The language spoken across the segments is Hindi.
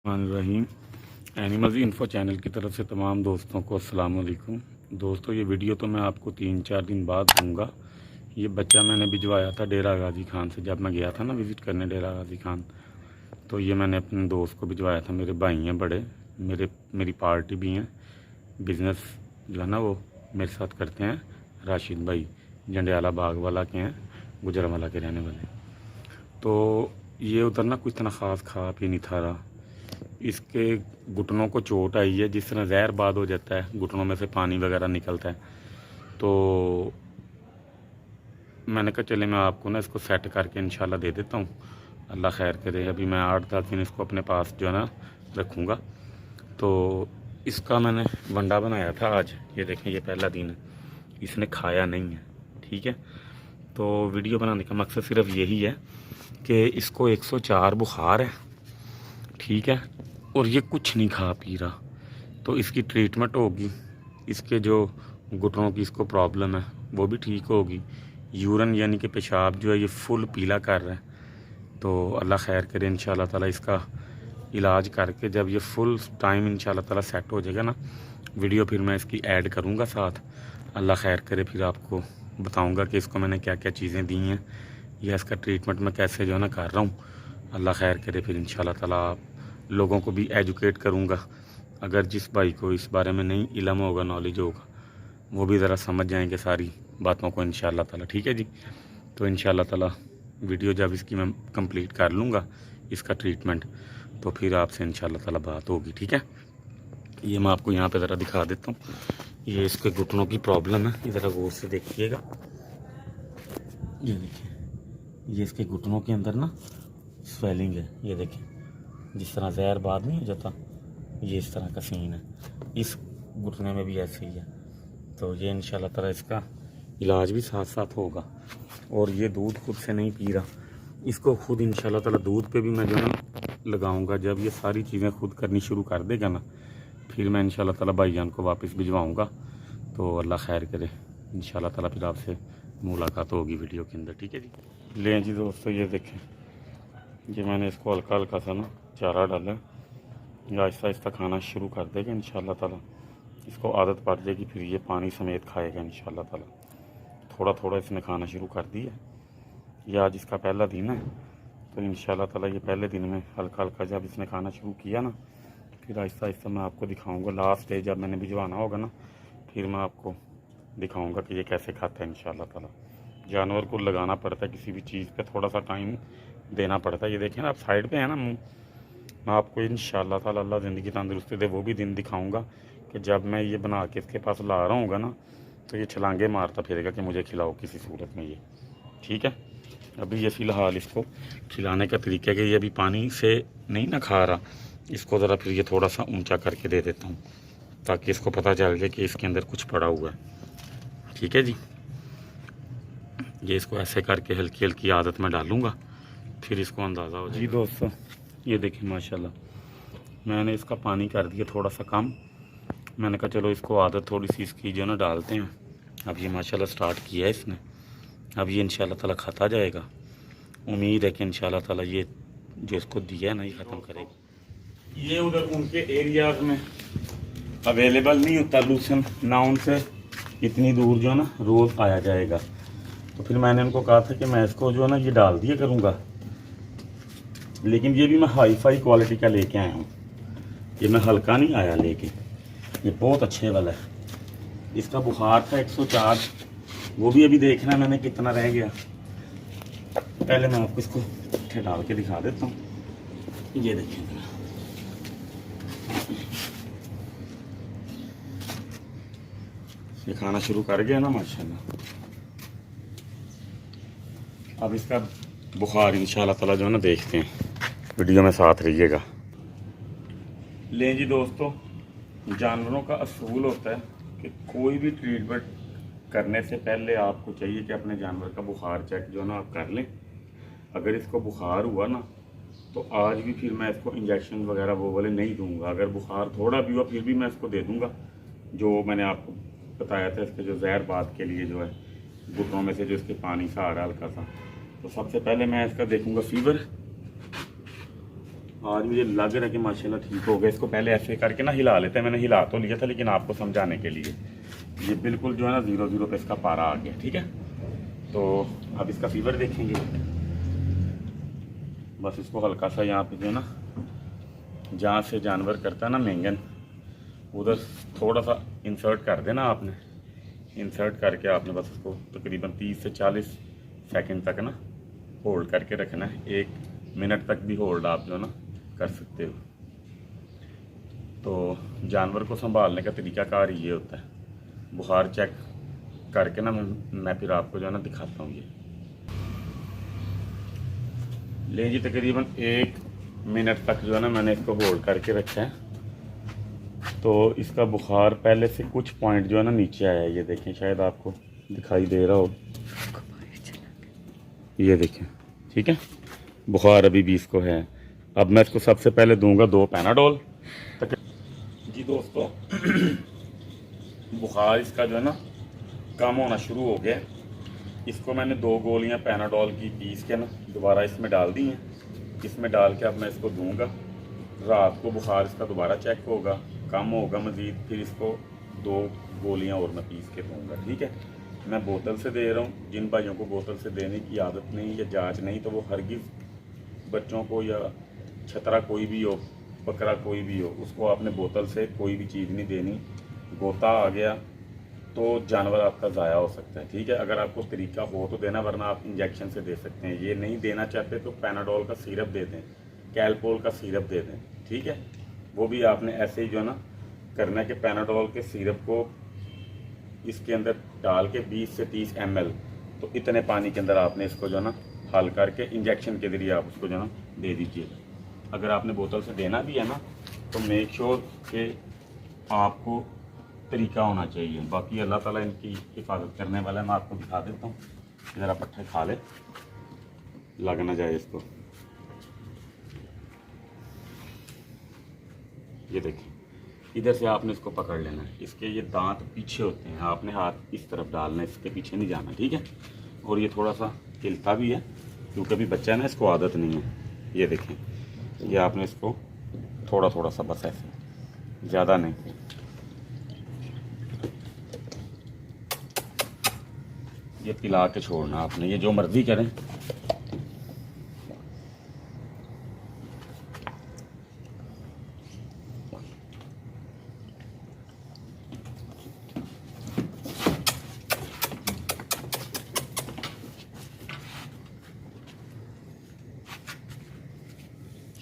रहीम एनिमल्स इन्फो चैनल की तरफ से तमाम दोस्तों को अस्सलाम वालेकुम। दोस्तों, ये वीडियो तो मैं आपको 3-4 दिन बाद दूंगा। ये बच्चा मैंने भिजवाया था डेरा गाजी खान से, जब मैं गया था ना विज़िट करने डेरा गाजी खान, तो ये मैंने अपने दोस्त को भिजवाया था। मेरे भाई हैं बड़े, मेरी पार्टी भी हैं, बिज़नेस जो है ना वो मेरे साथ करते हैं। राशिद भाई जंडियाला बाग वाला के हैं, गुजरावाला के रहने वाले। तो ये उधर ना कुछ इतना ख़ास खा पी नहीं था रहा। इसके घुटनों को चोट आई है, जिस तरह जहर बाद हो जाता है, घुटनों में से पानी वगैरह निकलता है। तो मैंने कहा चले मैं आपको ना इसको सेट करके इंशाल्लाह दे देता हूँ, अल्लाह खैर करे। अभी मैं 8-10 दिन इसको अपने पास जो है ना रखूँगा। तो इसका मैंने वंडा बनाया था आज। ये देखें, ये पहला दिन है, इसने खाया नहीं है, ठीक है। तो वीडियो बनाने का मकसद सिर्फ यही है कि इसको 104 बुखार है, ठीक है, और ये कुछ नहीं खा पी रहा। तो इसकी ट्रीटमेंट होगी, इसके जो घुटनों की इसको प्रॉब्लम है वो भी ठीक होगी। यूरिन यानी कि पेशाब जो है ये फुल पीला कर रहा है। तो अल्लाह खैर करे, इंशाल्लाह ताला इसका इलाज करके जब ये फुल टाइम इंशाल्लाह ताला सेट हो जाएगा ना, वीडियो फिर मैं इसकी ऐड करूँगा साथ। अल्लाह खैर करे, फिर आपको बताऊँगा कि इसको मैंने क्या क्या चीज़ें दी हैं या इसका ट्रीटमेंट मैं कैसे जो है ना कर रहा हूँ। अल्लाह खैर करे, फिर इंशाल्लाह ताला लोगों को भी एजुकेट करूँगा। अगर जिस भाई को इस बारे में नहीं इल्म होगा, नॉलेज होगा, वो भी ज़रा समझ जाएंगे सारी बातों को इंशाल्लाह ताला, ठीक है जी। तो इंशाल्लाह ताला वीडियो जब इसकी मैं कंप्लीट कर लूँगा इसका ट्रीटमेंट, तो फिर आपसे इंशाल्लाह ताला बात होगी, ठीक है। ये मैं आपको यहाँ पे ज़रा दिखा देता हूँ। ये इसके घुटनों की प्रॉब्लम है, ये ज़रा गौर से देखिएगा। ये देखिए, ये इसके घुटनों के अंदर ना स्वेलिंग है। ये देखिए, जिस तरह जहर बाद नहीं हो जाता, ये इस तरह का सीन है। इस घुटने में भी ऐसे ही है। तो ये इंशाल्लाह ताला इसका इलाज भी साथ साथ होगा। और ये दूध खुद से नहीं पी रहा, इसको खुद इंशाल्लाह ताला दूध पे भी मैं जो है ना लगाऊंगा। जब ये सारी चीज़ें खुद करनी शुरू कर देगा ना, फिर मैं इंशाल्लाह ताला भाईजान को वापस भिजवाऊँगा। तो अल्लाह खैर करे, इंशाल्लाह ताला फिर आपसे मुलाकात होगी वीडियो के अंदर, ठीक है जी। लें जी दोस्तों, ये देखें, ये मैंने इसको हल्का हल्का सा ना चारा डाला है। ये आहिस्ता आहिस्ता खाना शुरू कर देगा इंशाल्लाह ताला। इसको आदत पड़ जाएगी, फिर ये पानी समेत खाएगा इंशाल्लाह ताला। थोड़ा थोड़ा इसने खाना शुरू कर दिया। ये आज इसका पहला दिन है, तो इंशाल्लाह ताला ये पहले दिन में हल्का हल्का जब इसने खाना शुरू किया ना, फिर आहिस्ता आहिस्ता मैं आपको दिखाऊँगा। लास्ट डे जब मैंने भिजवाना होगा ना, फिर मैं आपको दिखाऊँगा कि ये कैसे खाता है इंशाल्लाह ताला। जानवर को लगाना पड़ता है किसी भी चीज़ पे, थोड़ा सा टाइम देना पड़ता है। ये देखें ना, आप साइड पे है ना मुँह, मैं आपको इंशाल्लाह ताला अल्लाह ज़िंदगी तंदुरुस्ती दे वो भी दिन दिखाऊंगा कि जब मैं ये बना के इसके पास ला रहा हूँगा ना, तो ये छलांगे मारता फिरेगा कि मुझे खिलाओ किसी सूरत में, ये ठीक है। अभी ये फ़िलहाल इसको खिलाने का तरीका है कि ये अभी पानी से नहीं ना खा रहा, इसको ज़रा फिर ये थोड़ा सा ऊँचा करके दे देता हूँ, ताकि इसको पता चल जाए कि इसके अंदर कुछ पड़ा हुआ है, ठीक है जी। ये इसको ऐसे करके हल्की हल्की आदत में डालूँगा, फिर इसको अंदाज़ा हो जाए जी। दोस्तों, ये देखिए माशाल्लाह, मैंने इसका पानी कर दिया थोड़ा सा कम। मैंने कहा चलो इसको आदत थोड़ी सी इसकी जो ना डालते हैं। अब ये माशाल्लाह स्टार्ट किया है इसने। अब ये इंशाल्लाह ताला खाता जाएगा। उम्मीद है कि इंशाल्लाह ताला ये जो इसको दिया है ना, ये ख़त्म करेगा। ये उधर उनके एरियाज़ में अवेलेबल नहीं होता लूसन, ना उनसे इतनी दूर जो है ना रोज़ पाया जाएगा। तो फिर मैंने उनको कहा था कि मैं इसको जो है ना ये डाल दिया करूँगा, लेकिन ये भी मैं हाई फाई क्वालिटी का लेके आया हूँ। ये मैं हल्का नहीं आया लेके, ये बहुत अच्छे वाला है। इसका बुखार था 104, वो भी अभी देखना है मैंने कितना रह गया। पहले मैं आपको इसको इकट्ठे डाल के दिखा देता हूँ। ये देखिए, ये खाना शुरू कर गया ना माशाल्लाह। अब इसका बुखार इंशाल्लाह ताला जो है ना देखते हैं, वीडियो में साथ रहिएगा। लें जी दोस्तों, जानवरों का असूल होता है कि कोई भी ट्रीटमेंट करने से पहले आपको चाहिए कि अपने जानवर का बुखार चेक जो है ना आप कर लें। अगर इसको बुखार हुआ ना, तो आज भी फिर मैं इसको इंजेक्शन वगैरह वो वाले नहीं दूंगा। अगर बुखार थोड़ा भी हुआ फिर भी मैं इसको दे दूंगा, जो मैंने आपको बताया था इसके जो जहर बात के लिए जो है घुटनों में से जो इसके पानी सा आ रहा हल्का सा। तो सबसे पहले मैं इसका देखूंगा फीवर, आज मुझे लग रहा है कि माशाल्लाह ठीक हो गया। इसको पहले ऐसे करके ना हिला लेते हैं, मैंने हिला तो लिया था लेकिन आपको समझाने के लिए। ये बिल्कुल जो है ना 0-0 पे इसका पारा आ गया। ठीक है, तो अब इसका फीवर देखेंगे। बस इसको हल्का सा यहाँ पे जो है ना, जहाँ से जानवर करता है ना मेंगन, उधर थोड़ा सा इंसर्ट कर देना आपने। इंसर्ट करके आपने बस इसको तकरीबन 30 से 40 सेकंड तक ना होल्ड करके रखना है। 1 मिनट तक भी होल्ड आप जो ना कर सकते हो। तो जानवर को संभालने का तरीकाकार ये होता है। बुखार चेक करके ना मैं फिर आपको जो है ना दिखाता हूँ। ये ले जी, तकरीबन 1 मिनट तक जो है ना मैंने इसको होल्ड करके रखा है। तो इसका बुखार पहले से कुछ पॉइंट जो है ना नीचे आया है। ये देखें, शायद आपको दिखाई दे रहा हो, ये देखें। ठीक है, बुखार अभी भी इसको है। अब मैं इसको सबसे पहले दूंगा 2 पैनाडोल। जी दोस्तों, बुखार इसका जो है ना कम होना शुरू हो गया। इसको मैंने 2 गोलियां पैनाडोल की पीस के ना दोबारा इसमें डाल दी हैं। इसमें डाल के अब मैं इसको दूंगा। रात को बुखार इसका दोबारा चेक होगा, कम होगा मज़ीद, फिर इसको 2 गोलियां और मैं पीस के दूंगा। ठीक है, मैं बोतल से दे रहा हूँ। जिन भाइयों को बोतल से देने की आदत नहीं या जांच नहीं, तो वो हरगिज़ बच्चों को या छतरा कोई भी हो, बकरा कोई भी हो, उसको आपने बोतल से कोई भी चीज़ नहीं देनी। गोता आ गया तो जानवर आपका ज़ाया हो सकता है। ठीक है, अगर आपको तरीका हो तो देना, वरना आप इंजेक्शन से दे सकते हैं। ये नहीं देना चाहते तो पैनाडोल का सिरप दे दें, कैलपोल का सिरप दे दें। ठीक है, वो भी आपने ऐसे ही जो है ना करना है कि पैनाडोल के सिरप को इसके अंदर डाल के 20 से 30 ml, तो इतने पानी के अंदर आपने इसको जो है ना हल करके इंजेक्शन के ज़रिए आप उसको जो है ना दे दीजिए। अगर आपने बोतल से देना भी है ना, तो मेक श्योर कि आपको तरीका होना चाहिए। बाकी अल्लाह ताला इनकी हिफाजत करने वाला है। मैं आपको दिखा देता हूँ, ज़रा पट्टे खा ले, लग ना जाए इसको। ये देखिए, इधर से आपने इसको पकड़ लेना है। इसके ये दांत पीछे होते हैं, आपने हाथ इस तरफ डालना है, इसके पीछे नहीं जाना। ठीक है, और ये थोड़ा सा हिलता भी है क्योंकि अभी बच्चा है ना, इसको आदत नहीं है। ये देखें, ये आपने इसको थोड़ा थोड़ा सा, बस ऐसे, ज़्यादा नहीं। ये पिला के छोड़ना आपने, ये जो मर्जी करें।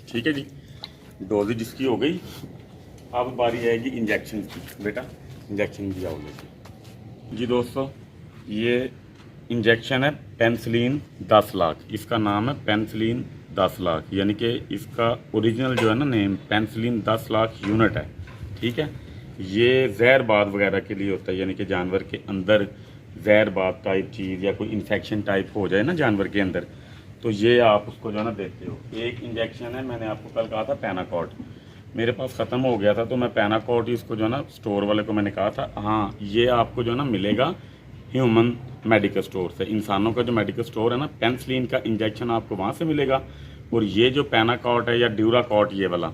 ठीक है जी, डोजेज जिसकी हो गई। अब बारी आएगी इंजेक्शन की। बेटा इंजेक्शन भी आओगे जी। दोस्तों, ये इंजेक्शन है पेनिसिलिन 10 लाख। इसका नाम है पेनिसिलिन 10 लाख, यानी कि इसका ओरिजिनल जो है ना नेम पेनिसिलिन 10 लाख यूनिट है। ठीक है, ये जहरबाद वगैरह के लिए होता है, यानी कि जानवर के अंदर जहरबाद टाइप चीज़ या कोई इन्फेक्शन टाइप हो जाए ना जानवर के अंदर, तो ये आप उसको जो है ना देते हो। एक इंजेक्शन है, मैंने आपको कल कहा था पैनाकॉर्ड, मेरे पास ख़त्म हो गया था, तो मैं पैनाकॉर्ड इसको जो है ना स्टोर वाले को मैंने कहा था, हाँ ये आपको जो है ना मिलेगा ह्यूमन मेडिकल स्टोर से। इंसानों का जो मेडिकल स्टोर है ना, पेनिसिलिन का इंजेक्शन आपको वहाँ से मिलेगा। और ये जो पैनाकॉर्ड है या ड्यूराकॉर्ड ये वाला,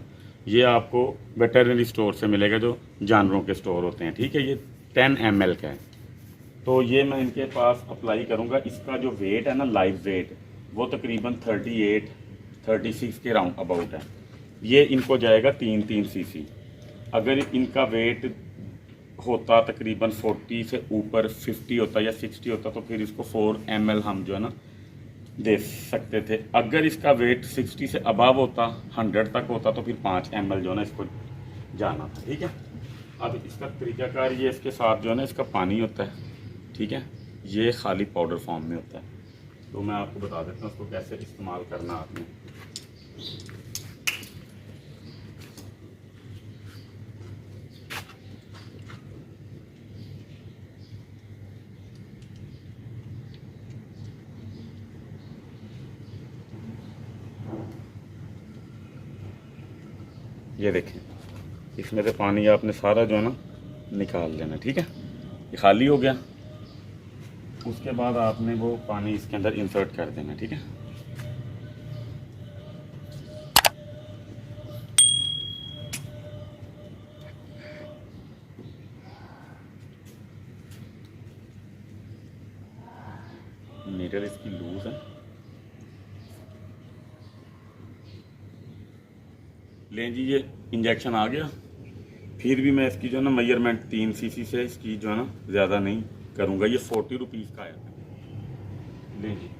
ये आपको वेटरनरी स्टोर से मिलेगा, जो जानवरों के स्टोर होते हैं। ठीक है, ये 10 ml का है। तो ये मैं इनके पास अप्लाई करूँगा। इसका जो वेट है ना, लाइव वेट, वो तकरीबन 38-36 के राउंड अबाउट है। ये इनको जाएगा 3-3 cc। अगर इनका वेट होता तकरीबन 40 से ऊपर 50 होता या 60 होता, तो फिर इसको 4 ml हम जो है ना दे सकते थे। अगर इसका वेट 60 से अबव होता, 100 तक होता, तो फिर 5 ml जो है ना इसको जाना था। ठीक है, अब इसका तरीकाकार ये, इसके साथ जो है ना इसका पानी होता है। ठीक है, ये खाली पाउडर फॉर्म में होता है। तो मैं आपको बता देता हूँ उसको कैसे इस्तेमाल करना आपने। ये देखें, इसमें से पानी आपने सारा जो है ना निकाल लेना। ठीक है, ये खाली हो गया। उसके बाद आपने वो पानी इसके अंदर इंसर्ट कर देना। ठीक है, नीडल इसकी लूज है। लें जी, ये इंजेक्शन आ गया। फिर भी मैं इसकी जो है ना मेजरमेंट 3 सीसी से इसकी जो है ना ज़्यादा नहीं करूँगा। ये 40 रुपीज़ का आया था। लें जी,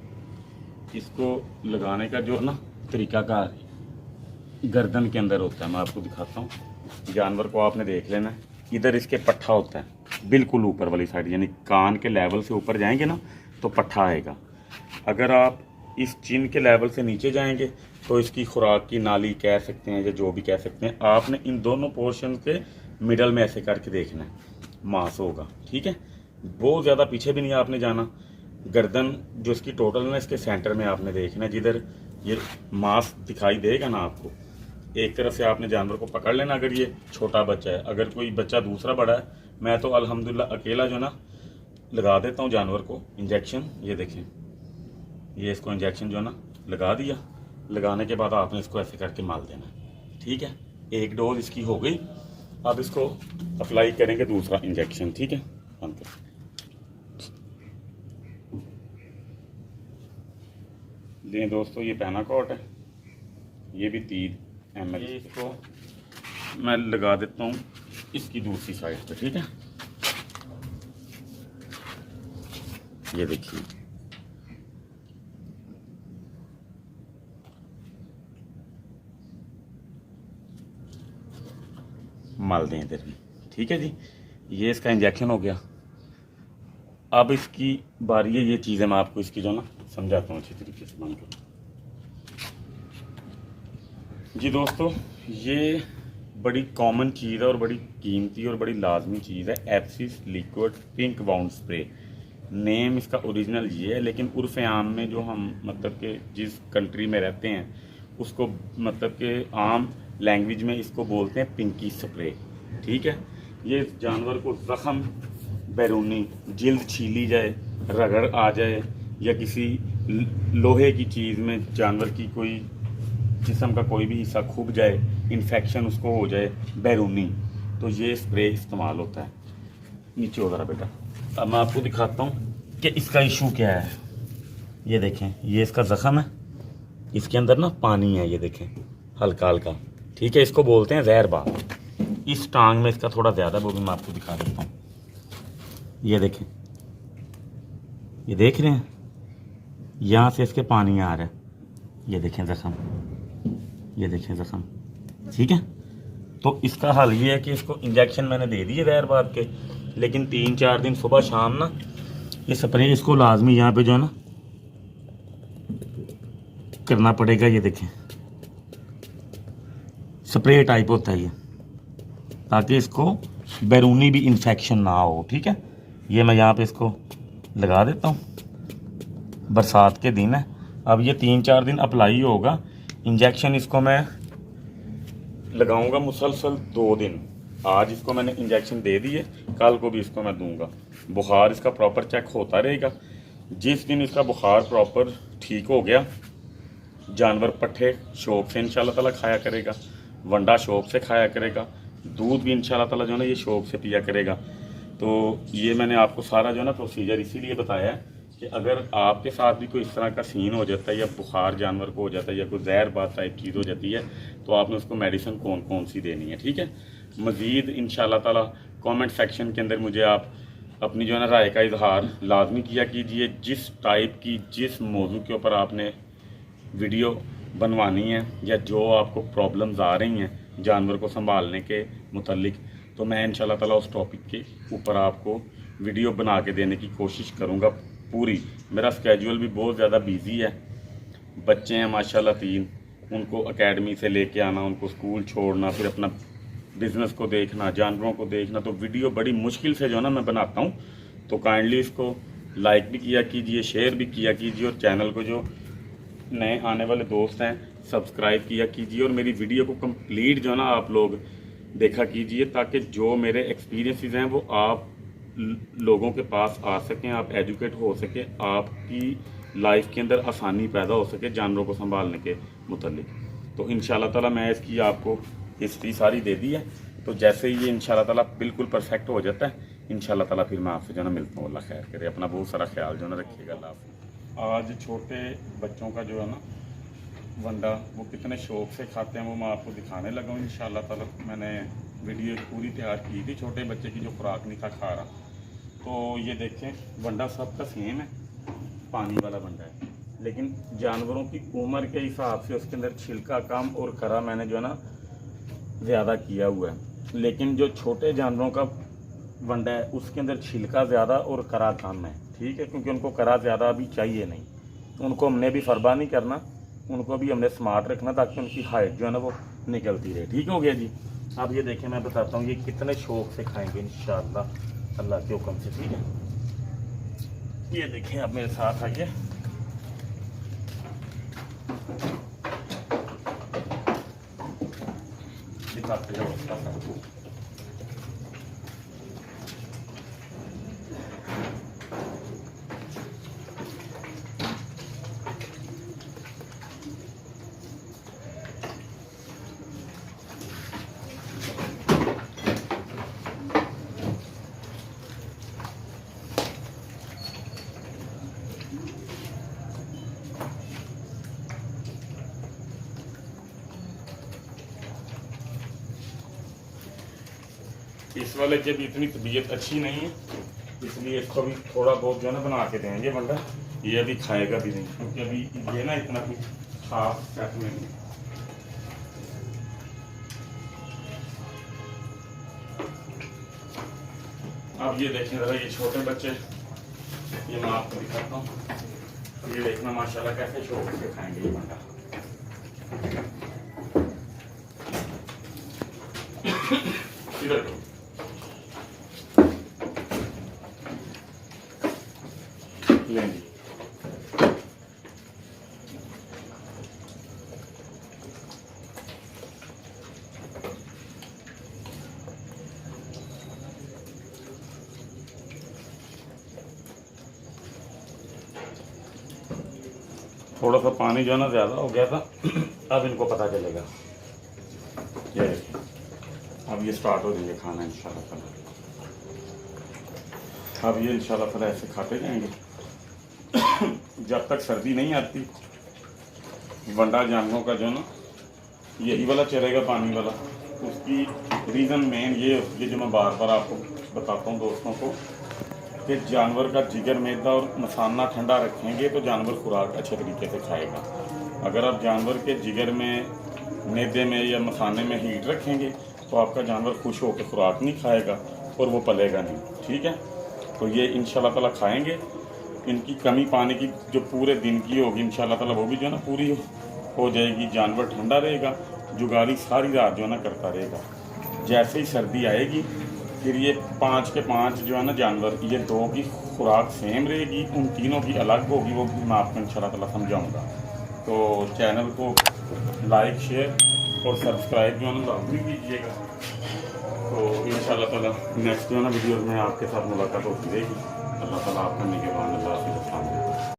इसको लगाने का जो है ना तरीकाकार गर्दन के अंदर होता है। मैं आपको दिखाता हूँ। जानवर को आपने देख लेना है, इधर इसके पट्ठा होता है बिल्कुल ऊपर वाली साइड, यानी कान के लेवल से ऊपर जाएंगे ना तो पट्ठा आएगा। अगर आप इस चिन के लेवल से नीचे जाएंगे तो इसकी खुराक की नाली कह सकते हैं या जो भी कह सकते हैं। आपने इन दोनों पोर्शन के मिडल में ऐसे करके देखना है, मांस होगा। ठीक है, बहुत ज़्यादा पीछे भी नहीं आपने जाना। गर्दन जो इसकी टोटल ना इसके सेंटर में आपने देखना है, जिधर ये मांस दिखाई देगा ना आपको। एक तरफ से आपने जानवर को पकड़ लेना अगर ये छोटा बच्चा है। अगर कोई बच्चा दूसरा बड़ा है, मैं तो अल्हम्दुलिल्लाह अकेला जो ना लगा देता हूँ जानवर को इंजेक्शन। ये देखें, ये इसको इंजेक्शन जो है ना लगा दिया। लगाने के बाद आपने इसको ऐसे करके मार देना। ठीक है, एक डोज इसकी हो गई। अब इसको अप्लाई करेंगे दूसरा इंजेक्शन। ठीक है, बंद कर। दें दोस्तों, ये पैनाकॉट है, ये भी 3 ml। इसको मैं लगा देता हूँ इसकी दूसरी साइड पे। ठीक है, ये देखिए, मल दें इधर भी। ठीक है जी, ये इसका इंजेक्शन हो गया। अब इसकी बारी है, ये चीज़ें मैं आपको इसकी जो ना समझाता हूँ अच्छी तरीके से। बंद करो जी दोस्तों, ये बड़ी कॉमन चीज़ है और बड़ी कीमती और बड़ी लाजमी चीज़ है, एप्सिस liquid pink bound spray. Name इसका ओरिजिनल ये है, लेकिन उर्फ़ आम में जो हम मतलब कि जिस कंट्री में रहते हैं उसको मतलब कि आम लैंग्वेज में इसको बोलते हैं पिंकी स्प्रे। ठीक है, ये जानवर को ज़ख़म, बैरूनी, जिल्द छीली जाए, रगड़ आ जाए या किसी लोहे की चीज़ में जानवर की कोई जिस्म का कोई भी हिस्सा खुब जाए, इन्फेक्शन उसको हो जाए बैरूनी, तो ये स्प्रे इस्तेमाल होता है। नीचे हो जरा बेटा। अब मैं आपको दिखाता हूँ कि इसका इशू क्या है। ये देखें, ये इसका ज़ख़म है, इसके अंदर ना पानी है, ये देखें हल्का हल्का। ठीक है, इसको बोलते हैं जहर बात। इस टांग में इसका थोड़ा ज़्यादा, वो भी मैं आपको दिखा देता हूँ। ये देखें, ये देख रहे हैं, यहाँ से इसके पानी आ रहा है। ये देखें ज़ख़म, ये देखें ज़ख़म। ठीक है, तो इसका हल ये है कि इसको इंजेक्शन मैंने दे दिए जहर बात के, लेकिन 3-4 दिन सुबह शाम ना ये स्प्रे इसको लाजमी यहाँ पे जो है ना करना पड़ेगा। ये देखें, स्प्रे टाइप होता है ये, ताकि इसको बैरूनी भी इन्फेक्शन ना हो। ठीक है, ये मैं यहाँ पे इसको लगा देता हूँ। बरसात के दिन है, अब ये 3-4 दिन अप्लाई होगा। इंजेक्शन इसको मैं लगाऊंगा मुसलसल 2 दिन। आज इसको मैंने इंजेक्शन दे दिए, कल को भी इसको मैं दूंगा। बुखार इसका प्रॉपर चेक होता रहेगा। जिस दिन इसका बुखार प्रॉपर ठीक हो गया, जानवर पट्ठे शौक से इंशाल्लाह ताला खाया करेगा, वंडा शौक से खाया करेगा, दूध भी इंशाल्लाह ताला जो है ना ये शौक से पिया करेगा। तो ये मैंने आपको सारा जो है ना प्रोसीजर इसीलिए बताया है कि अगर आपके साथ भी कोई इस तरह का सीन हो जाता है या बुखार जानवर को हो जाता है या कोई जहर बात टाइप चीज़ हो जाती है, तो आपने उसको मेडिसिन कौन कौन सी देनी है। ठीक है, मज़ीद इंशाल्लाह ताला कमेंट सेक्शन के अंदर मुझे आप अपनी जो है ना राय का इजहार लाजमी किया कीजिए। जिस टाइप की, जिस मौजू के ऊपर आपने वीडियो बनवानी है या जो आपको प्रॉब्लम्स आ रही हैं जानवर को संभालने के मुतल्लिक, तो मैं इंशाल्लाह ताला उस टॉपिक के ऊपर आपको वीडियो बना के देने की कोशिश करूँगा पूरी। मेरा स्केड्यूल भी बहुत ज़्यादा बिजी है, बच्चे हैं माशाल्लाह 3, उनको एकेडमी से लेके आना, उनको स्कूल छोड़ना, फिर अपना बिज़नेस को देखना, जानवरों को देखना, तो वीडियो बड़ी मुश्किल से जो है ना मैं बनाता हूँ। तो काइंडली इसको लाइक भी किया कीजिए, शेयर भी किया कीजिए, और चैनल को जो नए आने वाले दोस्त हैं सब्सक्राइब किया कीजिए, और मेरी वीडियो को कंप्लीट जो है ना आप लोग देखा कीजिए, ताकि जो मेरे एक्सपीरियंसेस हैं वो आप लोगों के पास आ सकें, आप एजुकेट हो सके, आपकी लाइफ के अंदर आसानी पैदा हो सके जानवरों को संभालने के मुतल्लिक। तो इंशाल्लाह ताला मैं इसकी आपको हिस्ट्री सारी दे दी है। तो जैसे ही ये इंशाल्लाह ताला बिल्कुल परफेक्ट हो जाता है, इंशाल्लाह ताला फिर मैं आपसे जो है ना मिलता हूँ। अल्लाह खैर करे, अपना बहुत सारा ख्याल जो है ना रखिएगा। अल्लाह हाफ़िज़। आज छोटे बच्चों का जो है ना वंडा वो कितने शौक से खाते हैं वो मैं आपको दिखाने लगा हूँ इंशाल्लाह ताला। मैंने वीडियो पूरी तैयार की थी छोटे बच्चे की जो खुराक नहीं खा रहा। तो ये देखें वंडा सबका सेम है, पानी वाला वंडा है, लेकिन जानवरों की उम्र के हिसाब से उसके अंदर छिलका कम और करा मैंने जो है ना ज़्यादा किया हुआ है। लेकिन जो छोटे जानवरों का वंडा है उसके अंदर छिलका ज़्यादा और करा कम है, ठीक है, क्योंकि उनको करा ज़्यादा अभी चाहिए नहीं। उनको हमने भी फरबा नहीं करना, उनको भी हमने स्मार्ट रखना ताकि उनकी हाइट जो है ना वो निकलती रहे। ठीक हो गया जी। अब ये देखें मैं बताता हूँ ये कितने शौक से खाएंगे इंशाअल्लाह अल्लाह के हुक्म से। ठीक है, ये देखें आप मेरे साथ आइए। दिखाते हैं उसका इस वाले की भी इतनी तबीयत अच्छी नहीं है, इसलिए इसको भी थोड़ा बहुत जो है ना बना के देंगे वंडा। ये अभी खाएगा भी नहीं क्योंकि अभी ये ना इतना कुछ खास सेट में नहीं। अब ये देखें ज़रा ये छोटे बच्चे, ये मैं आपको दिखाता हूँ। ये देखना माशाल्लाह कैसे शौक से खाएंगे ये वंडा। इधर लेंगे थोड़ा सा पानी जो है ना ज़्यादा हो गया था, अब इनको पता चलेगा। ये देखिए अब ये स्टार्ट हो जाएंगे खाना इंशाल्लाह ताला। अब ये इंशाल्लाह ताला ऐसे खाते जाएंगे जब तक सर्दी नहीं आती। वंडा जानवरों का जो ना यही वाला चलेगा पानी वाला। उसकी रीज़न मेन ये होती है जो मैं बार बार आपको बताता हूँ दोस्तों को कि जानवर का जिगर मैदा और मसाना ठंडा रखेंगे तो जानवर खुराक अच्छे तरीके से खाएगा। अगर आप जानवर के जिगर में, मैदे में या मसाने में हीट रखेंगे तो आपका जानवर खुश होकर खुराक नहीं खाएगा और वो पलेगा नहीं। ठीक है, तो ये इंशाल्लाह ताला खाएंगे। इनकी कमी पानी की जो पूरे दिन की होगी इंशाल्लाह ताला वो भी जो है ना पूरी हो जाएगी। जानवर ठंडा रहेगा, जुगाली सारी रात जो है ना करता रहेगा। जैसे ही सर्दी आएगी फिर ये 5 के 5 जो है ना जानवर, ये 2 की खुराक सेम रहेगी, उन तीनों की अलग होगी, वो भी मैं आपको इंशाल्लाह ताला समझाऊँगा। तो चैनल को लाइक, शेयर और सब्सक्राइब जो है ना लाजमी कीजिएगा। तो इंशाल्लाह ताला नेक्स्ट जो है ना वीडियो में आपके साथ मुलाकात होती रहेगी। अल्लाह ताला आपका निगहबान। अल्लाह हाफ़िज़।